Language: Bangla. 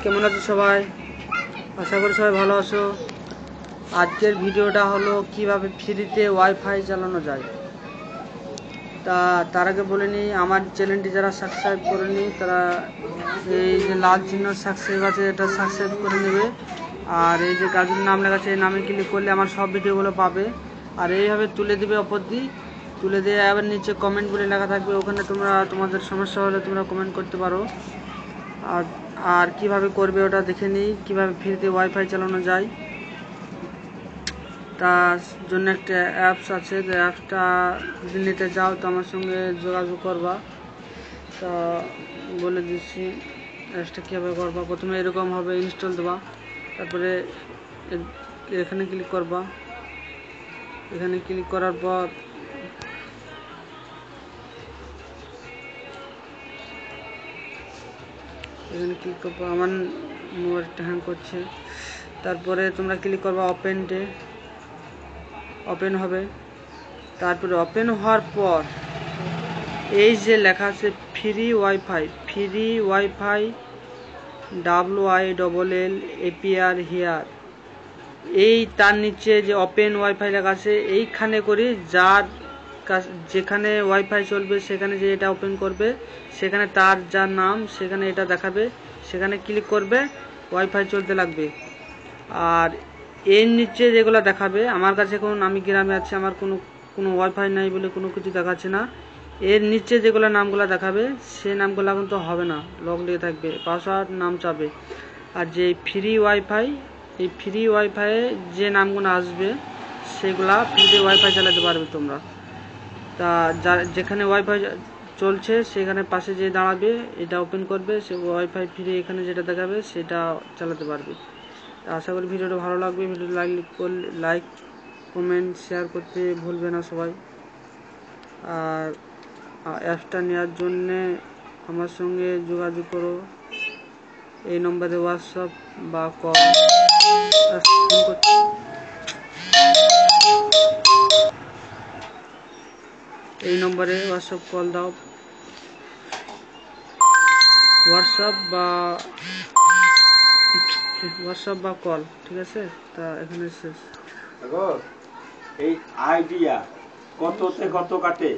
কেমন আছো সবাই? আশা করি সবাই ভালো আছো। আজকের ভিডিওটা হলো কিভাবে ফ্রিতে ওয়াইফাই চালানো যায়। তার আগে বলে নিই, আমার চ্যানেলটি যারা সাবস্ক্রাইব করেনি তারা এই যে লাল চিহ্ন সাবস্ক্রাইব আছে এটা সাবস্ক্রাইব করে নেবে। আর এই যে কাজের নাম লেখা আছে এই নামে ক্লিক করলে আমার সব ভিডিওগুলো পাবে। আর এইভাবে তুলে দেবে অপর দিক, তুলে দিয়ে আবার নিচে কমেন্ট বলে লেখা থাকবে, ওখানে তোমরা তোমাদের সমস্যা হলে তোমরা কমেন্ট করতে পারো। আর কিভাবে করবে ওটা দেখে নিই, কিভাবে ফ্রিতে ওয়াইফাই চালানো যায়। তার জন্য একটা অ্যাপস আছে, যে অ্যাপসটা যদি নিতে যাও তো আমার সঙ্গে যোগাযোগ করবা। তা বলে দিচ্ছি অ্যাপসটা কীভাবে করবা। প্রথমে এরকম হবে, ইনস্টল দেবা, তারপরে এখানে ক্লিক করবা। এখানে ক্লিক করার পর এখানে ক্লিক করবো। আমার মোবাইলটা হ্যাং করছে। তারপরে তোমরা ক্লিক করবা ওপেনটে, ওপেন হবে। তারপরে ওপেন হওয়ার পর এই যে লেখা আছে ফ্রি ওয়াইফাই WILL হিয়ার, এই তার নিচে যে ওপেন ওয়াইফাই লেখা আছে এইখানে করে যেখানে ওয়াইফাই চলবে সেখানে যে এটা ওপেন করবে, সেখানে তার যার নাম সেখানে এটা দেখাবে, সেখানে ক্লিক করবে, ওয়াইফাই চলতে লাগবে। আর এর নিচে যেগুলো দেখাবে, আমার কাছে এখন আমি গ্রামে আছি, আমার কোনো ওয়াইফাই নাই বলে কোনো কিছু দেখাচ্ছে না। এর নিচে যেগুলো নামগুলো দেখাবে সেই নামগুলো কিন্তু হবে না, লক দিয়ে থাকবে, পাসওয়ার্ড নাম চাবে। আর যে এই ফ্রি ওয়াইফাইয়ে যে নামগুলো আসবে সেগুলা ফ্রিতে ওয়াইফাই চালাতে পারবে তোমরা। তা যেখানে ওয়াইফাই চলছে সেখানে পাশে যে দাঁড়াবে এটা ওপেন করবে, সে ওয়াইফাই ফ্রি এখানে যেটা দেখাবে সেটা চালাতে পারবে। আশা করি ভিডিওটা ভালো লাগবে। ভিডিওটা লাইক কমেন্ট শেয়ার করতে ভুলবে না সবাই। আর অ্যাপসটা নেওয়ার জন্যে আমার সঙ্গে যোগাযোগ করো এই নম্বরে, হোয়াটসঅ্যাপ বা কল। এই নম্বরে হোয়াটসঅ্যাপ কল দাও, হোয়াটসঅ্যাপ বা কল, ঠিক আছে? তা এখানে শেষ। এই আইডিয়া কততে কত কাটে?